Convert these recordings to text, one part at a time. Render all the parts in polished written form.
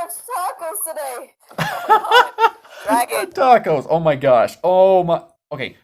much tacos today. Oh my god. Dragon. Tacos. Oh my gosh. Oh my. Okay.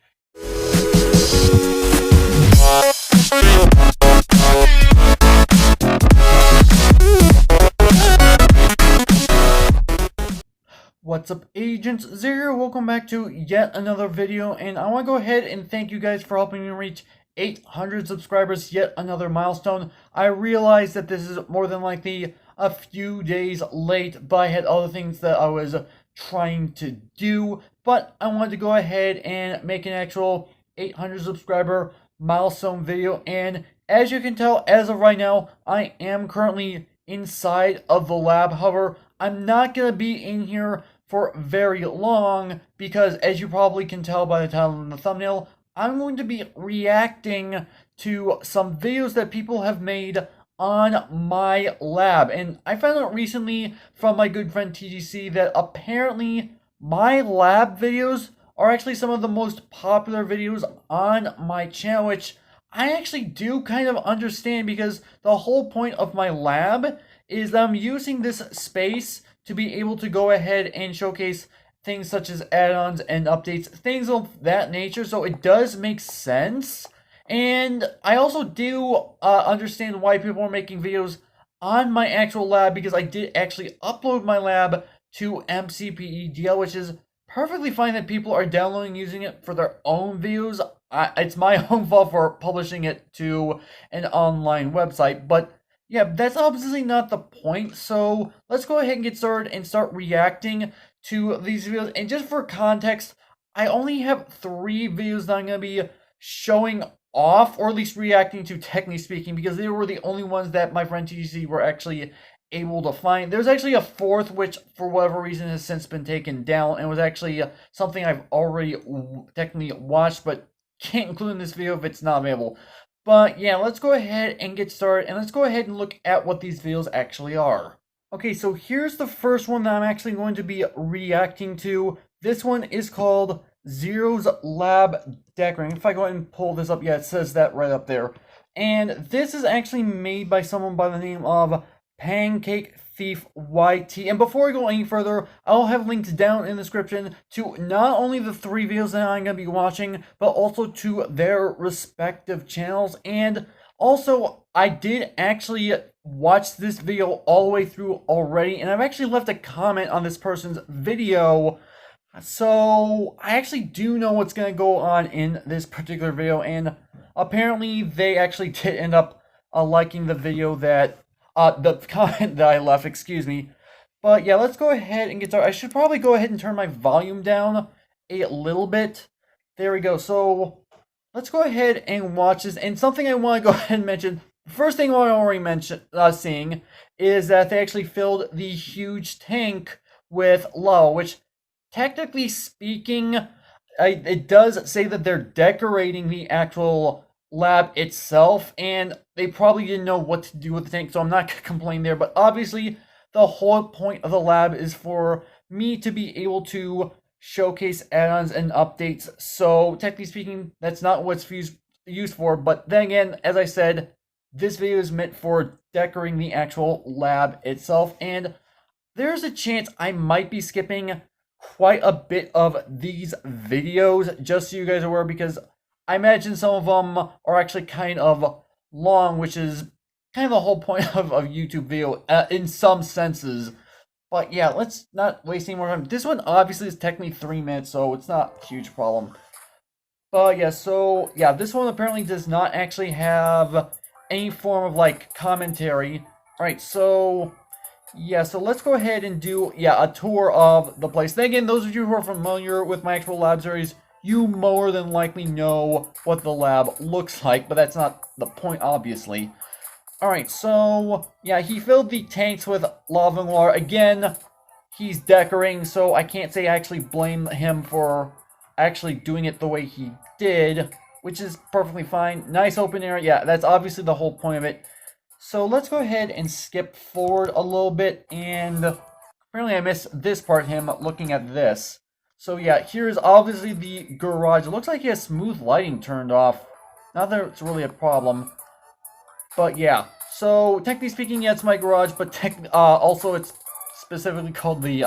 What's up, Agents Zero? Welcome back to yet another video, and I want to go ahead and thank you guys for helping me reach 800 subscribers, yet another milestone. I realize that this is more than likely a few days late, but I had other things that I was trying to do, but I wanted to go ahead and make an actual 800 subscriber milestone video, and as you can tell, as of right now, I am currently inside of the lab. However, I'm not going to be in here for very long because, as you probably can tell by the title and the thumbnail, I'm going to be reacting to some videos that people have made on my lab. And I found out recently from my good friend TGC that apparently my lab videos are actually some of the most popular videos on my channel, which I actually do kind of understand, because the whole point of my lab is that I'm using this space to be able to go ahead and showcase things such as add-ons and updates, things of that nature, so it does make sense. And I also do understand why people are making videos on my actual lab, because I did actually upload my lab to MCPEDL, which is perfectly fine that people are downloading and using it for their own videos. It's my own fault for publishing it to an online website, but yeah, that's obviously not the point. So let's go ahead and get started and start reacting to these videos. And just for context, I only have 3 videos that I'm going to be showing off, or at least reacting to, technically speaking, because they were the only ones that my friend TGC were actually able to find. There's actually a 4th, which for whatever reason has since been taken down, and was actually something I've already technically watched, but can't include in this video if it's not available. But yeah, let's go ahead and get started, and let's go ahead and look at what these videos actually are. Okay, so here's the first one that I'm actually going to be reacting to. This one is called Zero's Lab Decorating. If I go ahead and pull this up, yeah, it says that right up there. And this is actually made by someone by the name of Pancake Thief YT. And before we go any further, I'll have links down in the description to not only the 3 videos that I'm going to be watching, but also to their respective channels. And also, I did actually watch this video all the way through already, and I've actually left a comment on this person's video. So I actually do know what's going to go on in this particular video, and apparently they actually did end up liking the video that the comment that I left, excuse me. But yeah, let's go ahead and get started. I should probably go ahead and turn my volume down a little bit. There we go. So let's go ahead and watch this. And something I want to go ahead and mention, first thing I already mentioned, seeing, is that they actually filled the huge tank with lava, which technically speaking, it does say that they're decorating the actual lab itself, and they probably didn't know what to do with the tank, so I'm not going to complain there. But obviously, the whole point of the lab is for me to be able to showcase add-ons and updates, so technically speaking, that's not what it's used for. But then again, as I said, this video is meant for decorating the actual lab itself, and there's a chance I might be skipping quite a bit of these videos, just so you guys are aware, because I imagine some of them are actually kind of long, which is kind of the whole point of YouTube video in some senses. But yeah, let's not waste any more time. This one obviously is technically 3 minutes, so it's not a huge problem. But yeah, so yeah, this one apparently does not actually have any form of like commentary. Alright, so yeah, so let's go ahead and do, yeah, a tour of the place. Then again, those of you who are familiar with my actual lab series, you more than likely know what the lab looks like, but that's not the point, obviously. Alright, so yeah, he filled the tanks with lava and water. Again, he's decorating, so I can't say I actually blame him for actually doing it the way he did, which is perfectly fine. Nice open area. Yeah, that's obviously the whole point of it. So let's go ahead and skip forward a little bit, and apparently I missed this part, him looking at this. So yeah, here's obviously the garage. It looks like he has smooth lighting turned off. Not that it's really a problem. But yeah, so technically speaking, yeah, it's my garage, but also it's specifically called the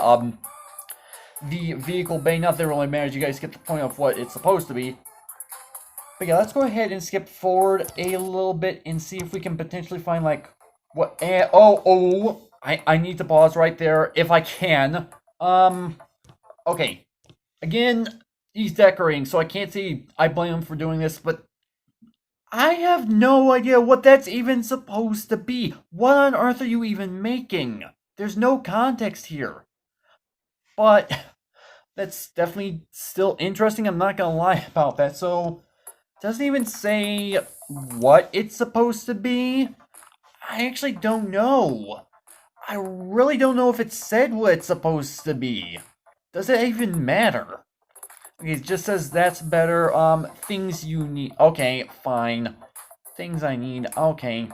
vehicle bay. Not that it really matters. You guys get the point of what it's supposed to be. But yeah, let's go ahead and skip forward a little bit and see if we can potentially find, like, what... I need to pause right there if I can. Okay. Again, he's decorating, so I can't say I blame him for doing this, but I have no idea what that's even supposed to be. What on earth are you even making? There's no context here. But that's definitely still interesting. I'm not gonna lie about that. So, doesn't even say what it's supposed to be. I actually don't know. I really don't know if it said what it's supposed to be. Does it even matter? Okay, it just says that's better. Things you need. Okay, fine. Things I need. Okay.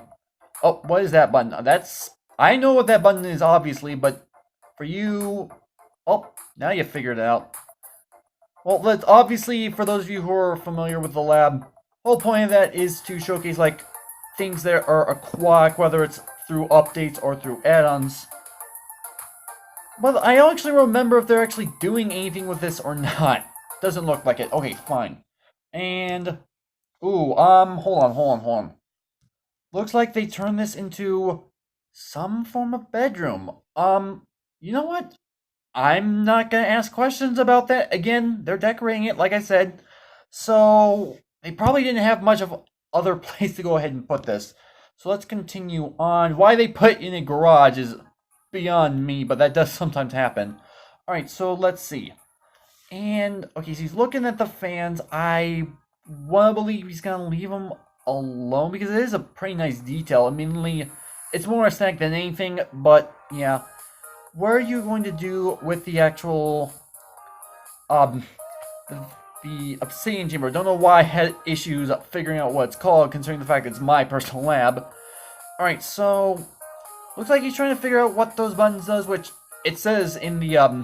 Oh, what is that button? That's... I know what that button is, obviously, but for you... Oh, now you figured it out. Well, let's obviously, for those of you who are familiar with the lab, the whole point of that is to showcase, like, things that are aquatic, whether it's through updates or through add-ons. But I don't actually remember if they're actually doing anything with this or not. Doesn't look like it. Okay, fine. And... Ooh, hold on. Looks like they turned this into some form of bedroom. You know what? I'm not gonna ask questions about that. Again, they're decorating it, like I said. So, they probably didn't have much of other place to go ahead and put this. So let's continue on. Why they put in a garage is beyond me, but that does sometimes happen. Alright, so let's see. And, okay, so he's looking at the fans. I want to believe he's going to leave them alone, because it is a pretty nice detail. Admittedly, it's more aesthetic than anything, but, yeah. What are you going to do with the actual, the obsidian chamber? Don't know why I had issues figuring out what it's called, considering the fact that it's my personal lab. Alright, so, looks like he's trying to figure out what those buttons does, which it says in the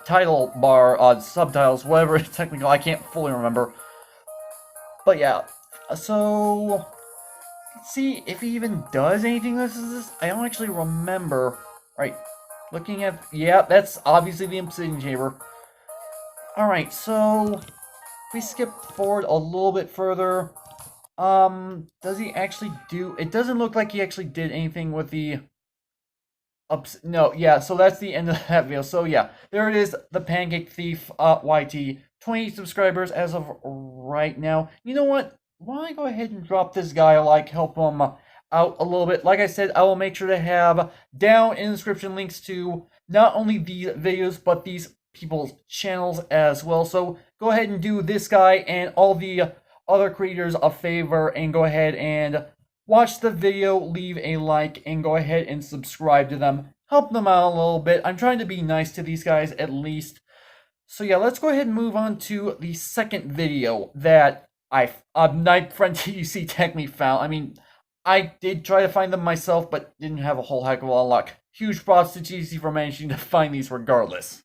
title bar, subtitles, whatever it's technically, I can't fully remember. But yeah, so, let's see if he even does anything with this. I don't actually remember. Right, looking at, yeah, that's obviously the obsidian chamber. Alright, so, if we skip forward a little bit further, does he actually do, it doesn't look like he actually did anything with the, no, yeah, so that's the end of that video. So yeah, there it is, the Pancake Thief, YT, 20 subscribers as of right now. You know what, why don't I go ahead and drop this guy a like, help him out a little bit. Like I said, I will make sure to have down in the description links to not only these videos, but these people's channels as well. So go ahead and do this guy and all the other creators a favor and go ahead and watch the video, leave a like, and go ahead and subscribe to them. Help them out a little bit. I'm trying to be nice to these guys at least. So yeah, let's go ahead and move on to the second video that Night Friend TUC technically found. I mean, I did try to find them myself, but didn't have a whole heck of a lot of luck. Huge props to TUC for managing to find these regardless.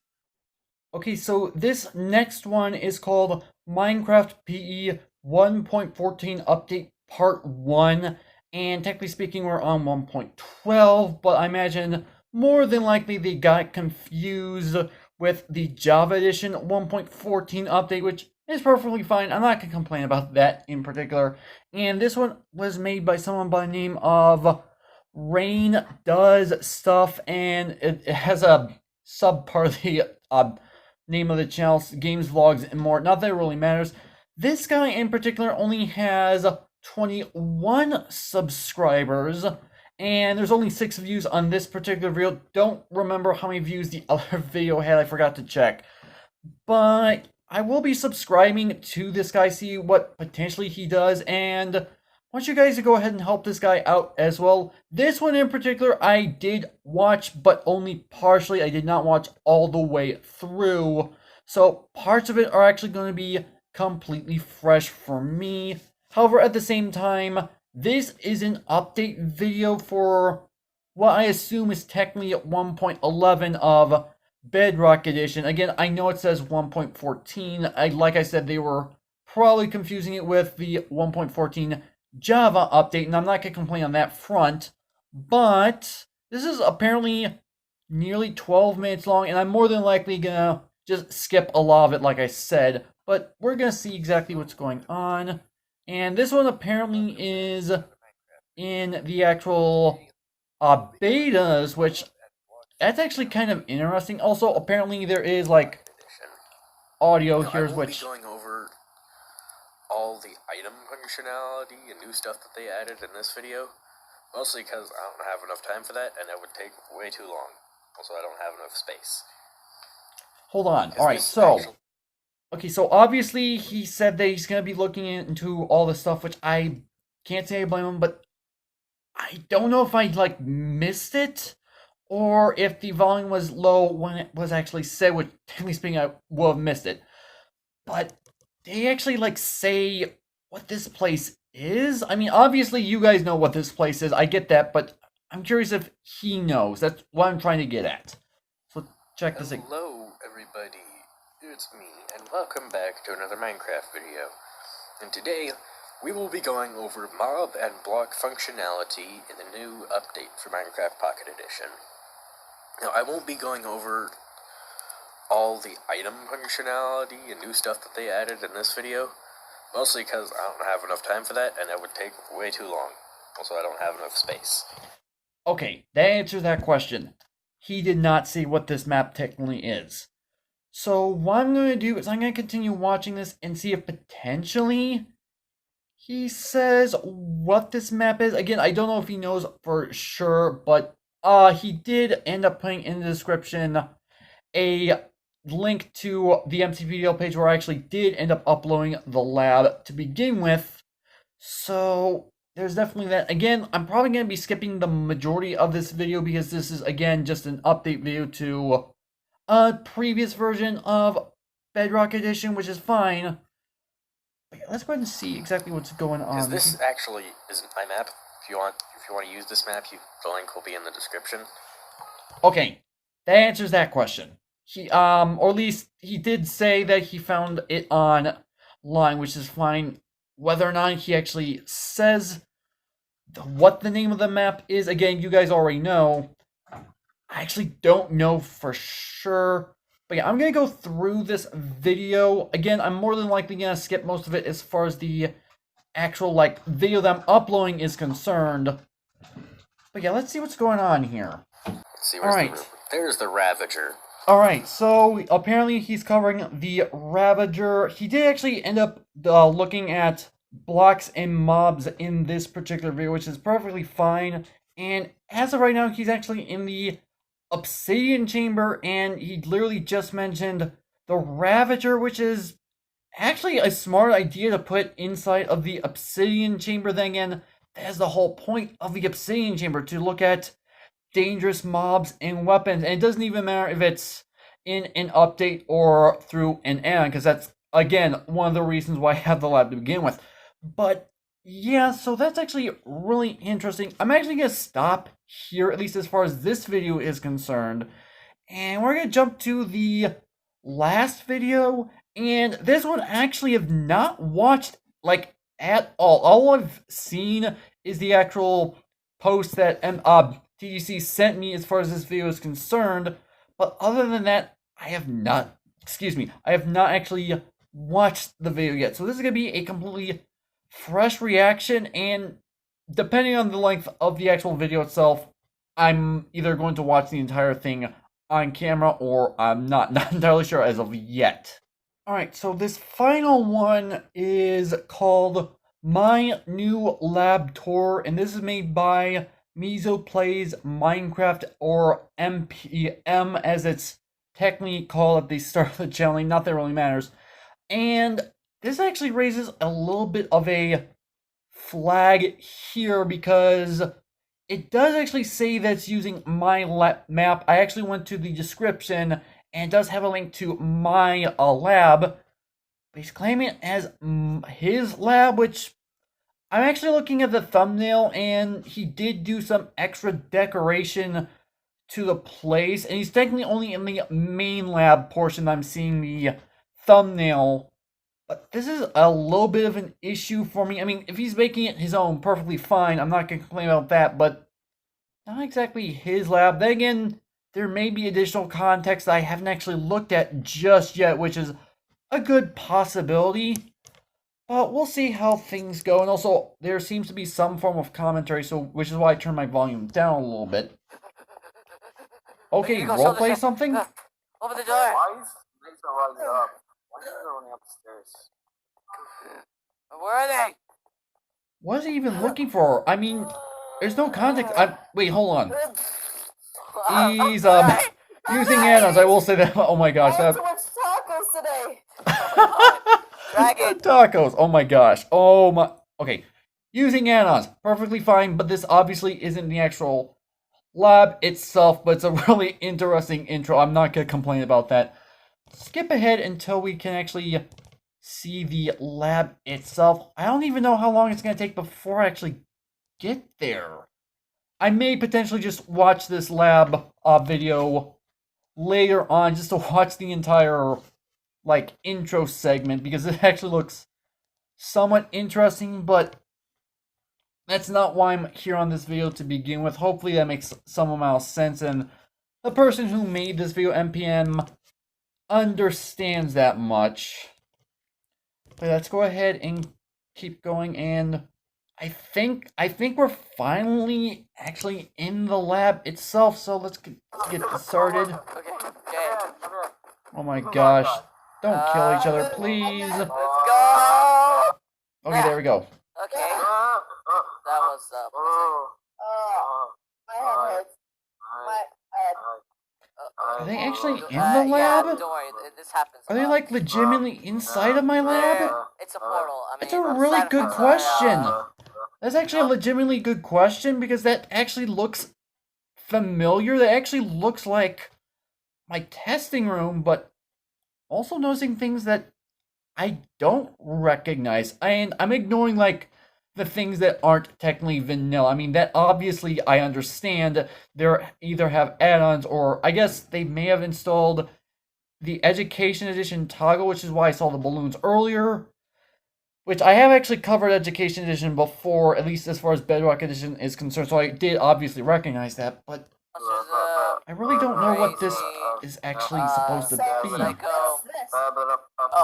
Okay, so this next one is called Minecraft PE 1.14 Update Part 1. And technically speaking, we're on 1.12, but I imagine more than likely they got confused with the Java Edition 1.14 update, which is perfectly fine. I'm not going to complain about that in particular. And this one was made by someone by the name of Rain Does Stuff, and it has a sub part of the name of the channel, games, vlogs, and more. Not that it really matters. This guy in particular only has 21 subscribers, and there's only 6 views on this particular video. Don't remember how many views the other video had, I forgot to check. But I will be subscribing to this guy, see what potentially he does, and I want you guys to go ahead and help this guy out as well. This one in particular I did watch, but only partially. I did not watch all the way through, so parts of it are actually going to be completely fresh for me. However, at the same time, this is an update video for what I assume is technically 1.11 of Bedrock Edition. Again, I know it says 1.14. Like I said, they were probably confusing it with the 1.14 Java update, and I'm not going to complain on that front. But this is apparently nearly 12 minutes long, and I'm more than likely gonna just skip a lot of it, like I said. But we're gonna see exactly what's going on. And this one apparently is in the actual betas, which that's actually kind of interesting. Also, apparently there is like audio here, which I won't be going over all the item functionality and new stuff that they added in this video, mostly because I don't have enough time for that, and it would take way too long. Also, I don't have enough space. hold on. All right, so okay, so obviously he said that he's gonna be looking into all this stuff, which I can't say I blame him, but I don't know if I like missed it or if the volume was low when it was actually said, which technically speaking I will have missed it. But they actually like say what this place is. I mean, obviously you guys know what this place is. I get that, but I'm curious if he knows. That's what I'm trying to get at. So check this out. Hello, everybody. It's me, and welcome back to another Minecraft video. And today, we will be going over mob and block functionality in the new update for Minecraft Pocket Edition. Now, I won't be going over all the item functionality and new stuff that they added in this video, mostly because I don't have enough time for that, and it would take way too long. Also, I don't have enough space. Okay, that answers that question. He did not see what this map technically is. So what I'm going to do is I'm going to continue watching this and see if potentially he says what this map is. Again, I don't know if he knows for sure, but he did end up putting in the description a link to the MCPEDL page where I actually did end up uploading the lab to begin with. So there's definitely that. Again, I'm probably going to be skipping the majority of this video because this is, again, just an update video to a previous version of Bedrock Edition, which is fine. But yeah, let's go ahead and see exactly what's going on. Because this actually isn't my map. If you want to use this map, the link will be in the description. Okay, that answers that question. He or at least he did say that he found it online, which is fine. Whether or not he actually says what the name of the map is, again, you guys already know. I actually don't know for sure. But yeah, I'm going to go through this video. Again, I'm more than likely going to skip most of it as far as the actual, like, video that I'm uploading is concerned. But yeah, let's see what's going on here. Let's see, there's the Ravager. Alright, so apparently he's covering the Ravager. He did actually end up looking at blocks and mobs in this particular video, which is perfectly fine. And as of right now, he's actually in the Obsidian Chamber, and he literally just mentioned the Ravager, which is actually a smart idea to put inside of the Obsidian Chamber. Then again, that's the whole point of the Obsidian Chamber, to look at dangerous mobs and weapons. And it doesn't even matter if it's in an update or through an add-on, because that's, again, one of the reasons why I have the lab to begin with. But yeah, so that's actually really interesting. I'm actually going to stop here, at least as far as this video is concerned. And we're going to jump to the last video. And this one I actually have not watched, like, at all. All I've seen is the actual post that TGC sent me as far as this video is concerned. But other than that, I have not actually watched the video yet. So this is going to be a completely fresh reaction, and depending on the length of the actual video itself, I'm either going to watch the entire thing on camera or I'm not entirely sure as of yet. Alright, so this final one is called My New Lab Tour, and this is made by Mizo Plays Minecraft, or MPM as it's technically called at the start of the channel. Not that it really matters. And this actually raises a little bit of a flag here because it does actually say that it's using my map. I actually went to the description and it does have a link to my lab. But he's claiming it as his lab, which I'm actually looking at the thumbnail, and he did do some extra decoration to the place. And he's technically only in the main lab portion. I'm seeing the thumbnail. But this is a little bit of an issue for me. I mean, if he's making it his own, perfectly fine. I'm not going to complain about that. But not exactly his lab. Then again, there may be additional context I haven't actually looked at just yet, which is a good possibility. But we'll see how things go. And also, there seems to be some form of commentary, so which is why I turned my volume down a little bit. Okay, roleplay something? Open the door. Why is Lisa running up? Why is she running upstairs? Where are they? What is he even looking for? I mean, there's no context. Wait, hold on. He's using add-ons. I will say that. Oh my gosh, I had that. too much tacos today. Dragon tacos. Oh my gosh. Oh my. Okay, using add-ons, perfectly fine. But this obviously isn't the actual lab itself. But it's a really interesting intro. I'm not gonna complain about that. Skip ahead until we can actually see the lab itself. I don't even know how long it's gonna take before I actually get there. I may potentially just watch this lab video later on just to watch the entire like intro segment because it actually looks somewhat interesting, but that's not why I'm here on this video to begin with. Hopefully that makes some amount of sense and the person who made this video, MPM, understands that much. But let's go ahead and keep going, and I think we're finally actually in the lab itself, so let's get this started. Okay. Oh my gosh. Don't kill each other, please. Let's go. Okay, there we go. Okay. That was my head hurts. My head. Are they actually in the lab? Yeah, don't worry. This happens. Are they like legitimately inside of my lab? It's a portal. I mean, That's a really good question. That's actually a legitimately good question because that actually looks familiar. That actually looks like my testing room, but also noticing things that I don't recognize. And I'm ignoring like the things that aren't technically vanilla. I mean, that obviously I understand. They either have add-ons or I guess they may have installed the Education Edition toggle, which is why I saw the balloons earlier. Which I have actually covered Education Edition before, at least as far as Bedrock Edition is concerned, so I did obviously recognize that, but I really don't know what this is actually supposed to be. Let's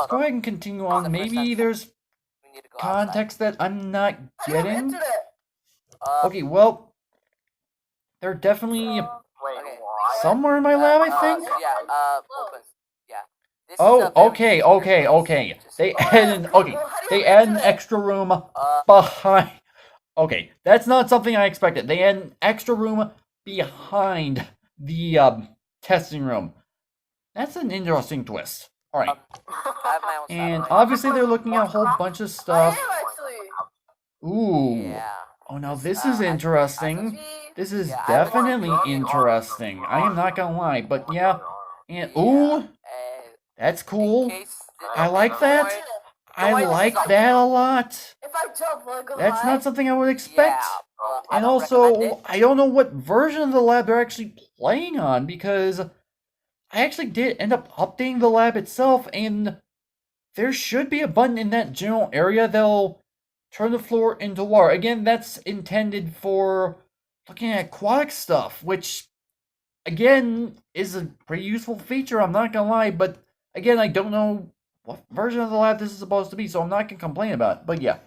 go ahead and continue on. Maybe there's context that I'm not getting. Okay, well, they're definitely somewhere in my lab, I think. Oh, okay. They added an extra room behind. Okay, that's not something I expected. They add an extra room behind the testing room. That's an interesting twist. All right, and obviously they're looking at a whole bunch of stuff. Ooh. Oh, now this is interesting. This is definitely interesting. I am not gonna lie, but yeah. And ooh. That's cool. I like that. I like that a lot. That's not something I would expect. And also, I don't know what version of the lab they're actually playing on because I actually did end up updating the lab itself, and there should be a button in that general area that'll turn the floor into water. Again, that's intended for looking at aquatic stuff, which, again, is a pretty useful feature, I'm not gonna lie, but again, I don't know what version of the lab this is supposed to be, so I'm not gonna complain about it. But yeah,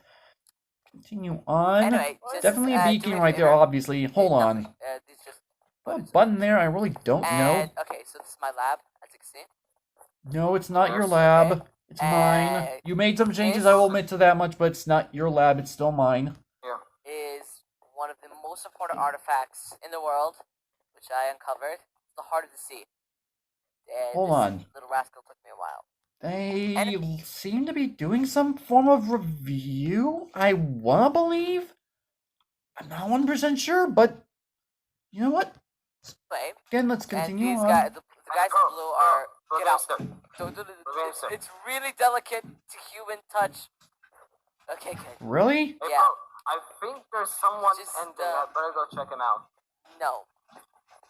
continue on. Anyway, definitely a beacon right there, obviously. Hold on. What button there? I really don't know. Okay, so this is my lab, as you can see. No, it's not your lab. It's mine. You made some changes, I will admit to that much, but it's not your lab. It's still mine. Is one of the most important artifacts in the world, which I uncovered. It's the heart of the sea. And hold on. Little rascal took me a while. They seem to be doing some form of review, I wanna believe. I'm not 100% sure, but you know what? Again, let's continue on. The guys in blue are... Get out. It's really delicate to human touch. Okay, good. Really? Yeah. I think there's someone in there. I better go check him out. No.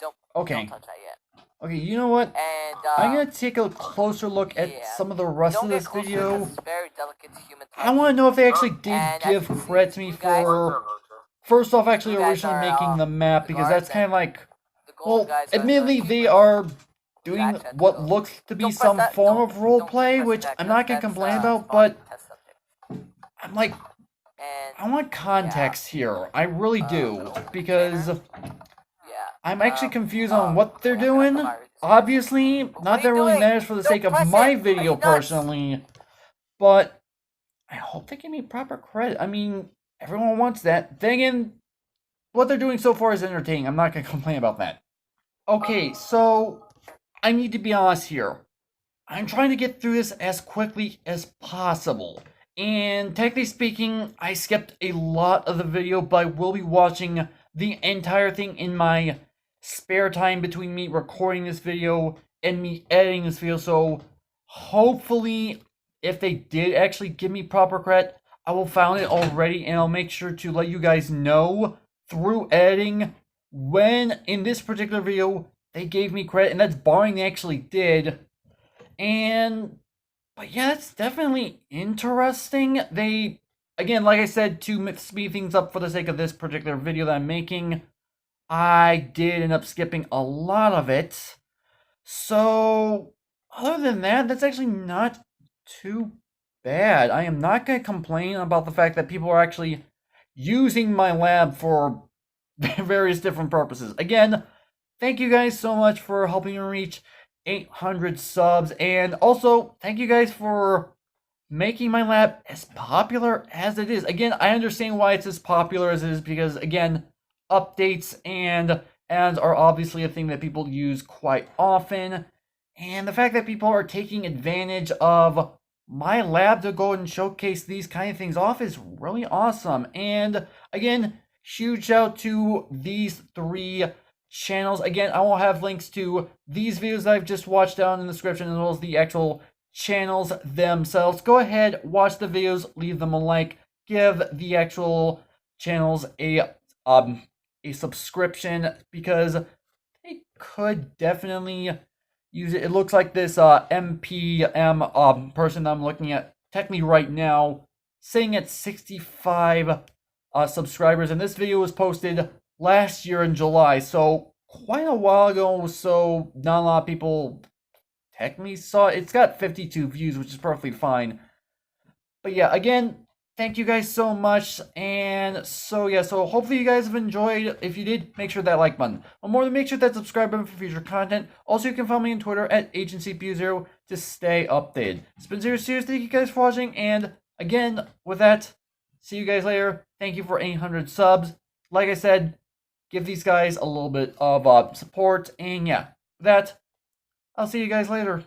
Don't touch that yet. Okay, you know what? And I'm gonna take a closer look at some of the rest of this video. It's very delicate to human touch. I want to know if they actually did give credit to me for first off, actually You guys originally are, making the map, the because guards, that's kind of like, The golden well, guys are the admittedly, they keepers. are doing Actually, I what don't- looks to be Don't press some that. form Don't- of don't roleplay, press which eject. I'm not going to That's, complain about, spawning but test subject. I'm like, And I want context here. I really do, because yeah. I'm actually confused on what they're doing. Obviously, What not are that you really doing? matters for the Don't sake of press my it. Are video you nuts? personally, but I hope they give me proper credit. I mean, everyone wants that. Then again, what they're doing so far is entertaining. I'm not going to complain about that. Okay, so I need to be honest here. I'm trying to get through this as quickly as possible. And technically speaking, I skipped a lot of the video, but I will be watching the entire thing in my spare time between me recording this video and me editing this video. So hopefully, if they did actually give me proper credit, I will find it already, and I'll make sure to let you guys know through editing when in this particular video they gave me credit, and that's barring they actually did. But yeah, that's definitely interesting. They, again, like I said, to speed things up for the sake of this particular video that I'm making, I did end up skipping a lot of it. So, other than that, that's actually not too bad. I am not going to complain about the fact that people are actually using my lab for various different purposes. Again, thank you guys so much for helping me reach 800 subs, and also thank you guys for making my lab as popular as it is. Again, I understand why it's as popular as it is, because again, updates and ads are obviously a thing that people use quite often, and the fact that people are taking advantage of my lab to go and showcase these kind of things off is really awesome. And again, huge shout out to these 3 channels. Again, I will have links to these videos that I've just watched down in the description, as well as the actual channels themselves. Go ahead, watch the videos, leave them a like, give the actual channels a subscription, because they could definitely use it. It looks like this MPM person I'm looking at technically right now sitting at 65 subscribers, and this video was posted last year in July, so quite a while ago, so not a lot of people technically saw it. It's got 52 views, which is perfectly fine. But yeah, again, thank you guys so much, and so yeah, so hopefully you guys have enjoyed. If you did, make sure that like button. One more, make sure that subscribe button for future content. Also, you can follow me on Twitter at AgentCPU0 to stay updated. It's been serious, thank you guys for watching, and again, with that, see you guys later. Thank you for 800 subs. Like I said, give these guys a little bit of support, and yeah, with that, I'll see you guys later.